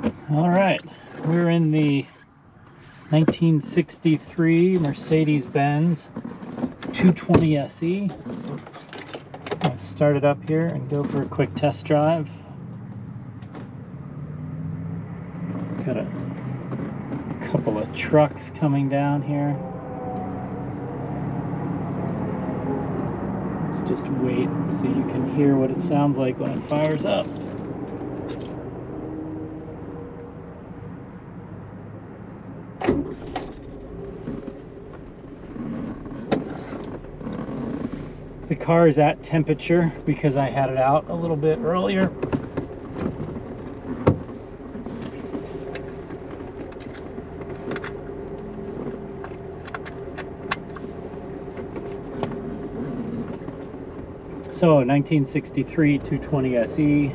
All right, we're in the 1963 Mercedes-Benz 220SE. Let's start it up here and go for a quick test drive. Got a couple of trucks coming down here. Let's just wait so you can hear what it sounds like when it fires up. The car is at temperature because I had it out a little bit earlier. So 1963 220SE.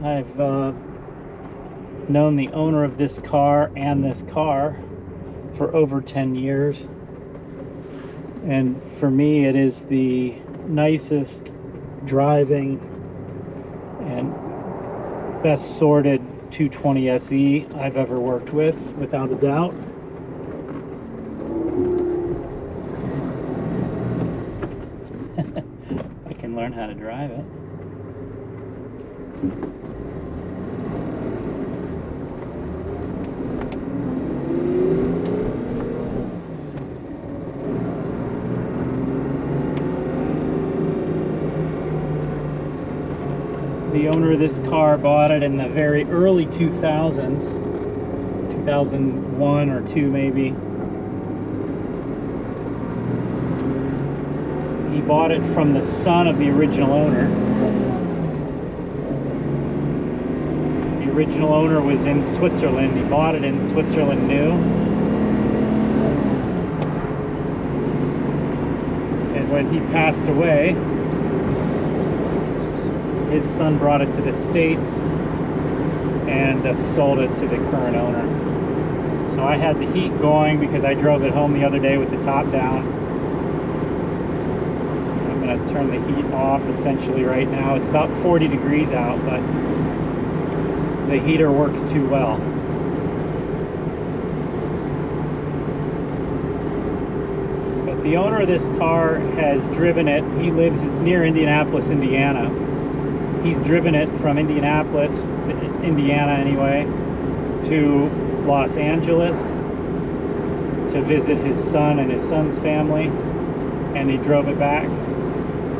I've known the owner of this car and this car for over 10 years. And for me, it is the nicest driving and best sorted 220SE I've ever worked with, without a doubt. I can learn how to drive it. The owner of this car bought it in the very early 2000s, 2001 or 2 maybe. He bought it from the son of the original owner. The original owner was in Switzerland. He bought it in Switzerland new. And when he passed away, his son brought it to the States and sold it to the current owner. So I had the heat going because I drove it home the other day with the top down. I'm going to turn the heat off essentially right now. It's about 40 degrees out, but the heater works too well. But the owner of this car has driven it. He lives near Indianapolis, Indiana. He's driven it from Indianapolis, Indiana anyway, to Los Angeles to visit his son and his son's family, and he drove it back.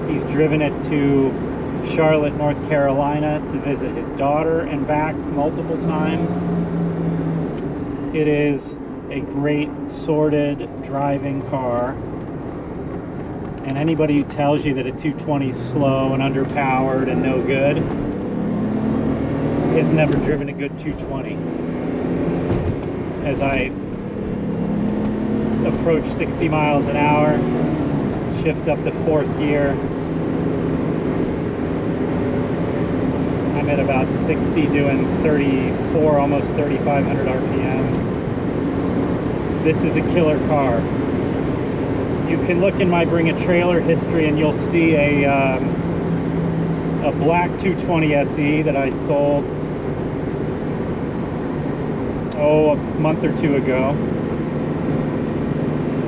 He's driven it to Charlotte, North Carolina to visit his daughter and back multiple times. It is a great sorted driving car. And anybody who tells you that a 220 is slow and underpowered and no good has never driven a good 220. As I approach 60 miles an hour, shift up to 4th gear, I'm at about 60 doing 34, almost 3,500 RPMs. This is a killer car. You can look in my Bring a Trailer history and you'll see a black 220SE that I sold, a month or 2 ago.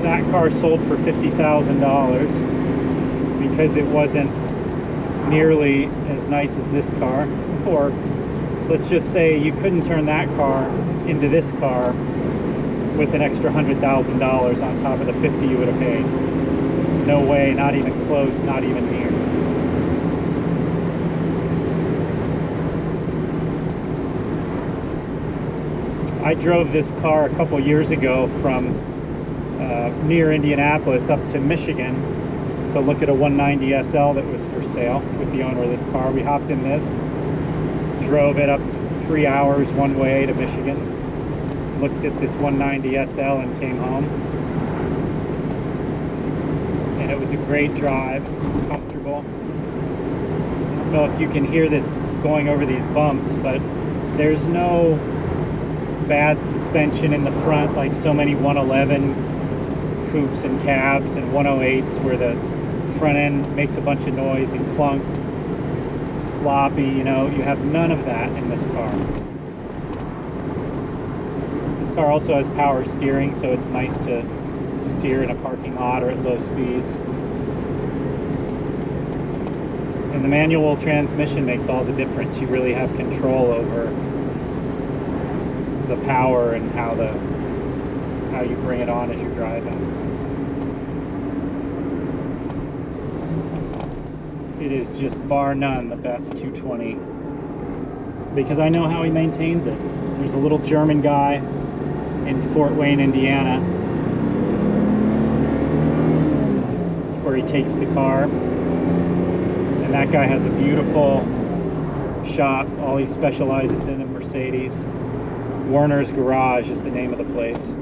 That car sold for $50,000 because it wasn't nearly as nice as this car. Or let's just say you couldn't turn that car into this car with an extra $100,000 on top of the $50,000 you would have paid. No way, not even close, not even near. I drove this car a couple years ago from near Indianapolis up to Michigan to look at a 190 SL that was for sale with the owner of this car. We hopped in this, drove it up to 3 hours one way to Michigan, looked at this 190 SL and came home. And it was a great drive, comfortable. I don't know if you can hear this going over these bumps, but there's no bad suspension in the front like so many 111 coupes and cabs and 108s where the front end makes a bunch of noise and clunks. It's sloppy, you know. You have none of that in this car. This car also has power steering, so it's nice to steer in a parking lot or at low speeds. And the manual transmission makes all the difference. You really have control over the power and how you bring it on as you're driving. It is just bar none the best 220, because I know how he maintains it. There's a little German guy in Fort Wayne, Indiana, where he takes the car, and that guy has a beautiful shop. All he specializes in Mercedes. Werner's Garage is the name of the place.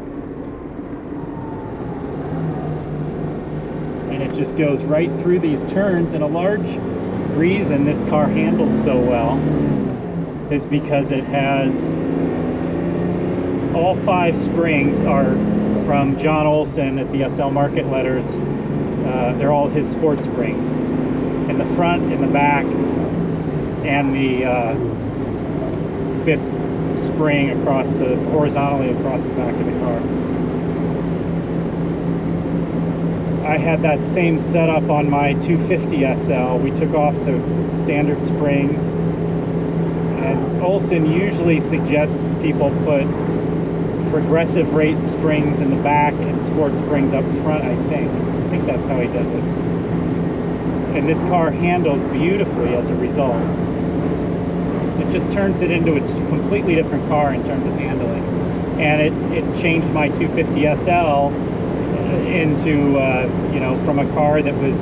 And it just goes right through these turns, and a large reason this car handles so well is because it has all 5 springs are from John Olson at the SL Market Letters. They're all his sports springs. In the front, in the back, and the 5th spring horizontally across the back of the car. I had that same setup on my 250 SL. We took off the standard springs, and Olson usually suggests people put progressive rate springs in the back and sport springs up front. I think that's how he does it. And this car handles beautifully as a result. It just turns it into a completely different car in terms of handling. And it changed my 250 SL into, you know, from a car that was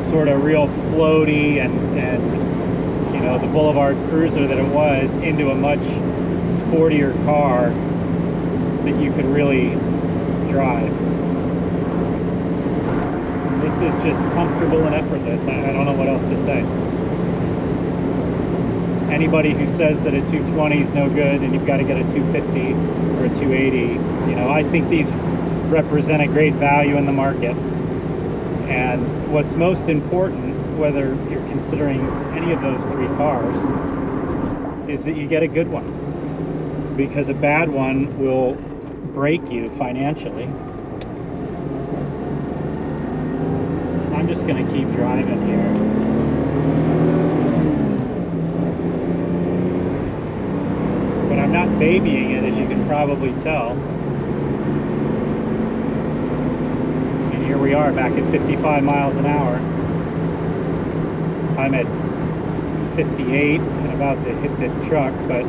sort of real floaty and you know, the Boulevard Cruiser that it was, into a much sportier car that you could really drive. This is just comfortable and effortless. I don't know what else to say. Anybody who says that a 220 is no good and you've got to get a 250 or a 280, you know, I think these represent a great value in the market. And what's most important, whether you're considering any of those 3 cars, is that you get a good one, because a bad one will break you financially. I'm just going to keep driving here. But I'm not babying it, as you can probably tell. And here we are back at 55 miles an hour. I'm at 58 and about to hit this truck, but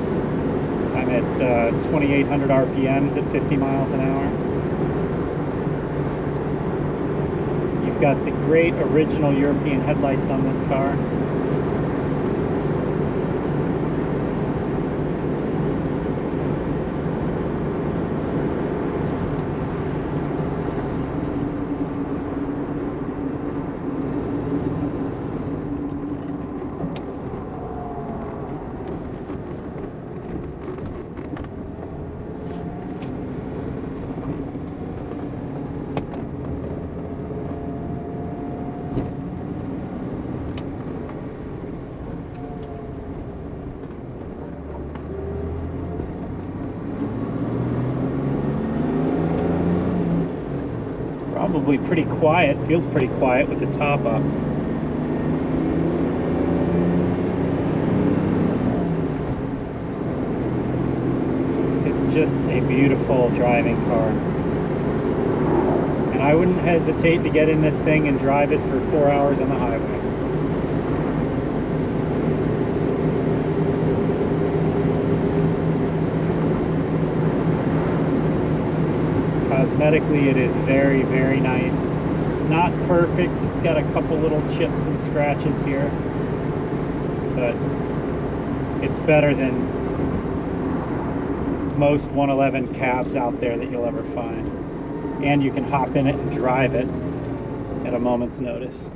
I'm at 2,800 RPMs at 50 miles an hour. You've got the great original European headlights on this car. Probably pretty quiet, feels pretty quiet with the top up. It's just a beautiful driving car. And I wouldn't hesitate to get in this thing and drive it for 4 hours on the highway. Cosmetically, it is very, very nice. Not perfect. It's got a couple little chips and scratches here, but it's better than most 111 cabs out there that you'll ever find. And you can hop in it and drive it at a moment's notice.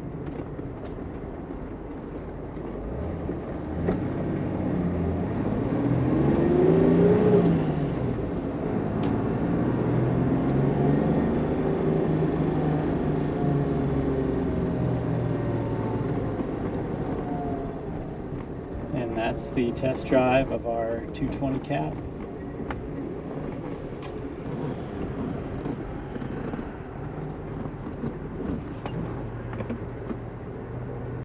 that's the test drive of our 220 cab.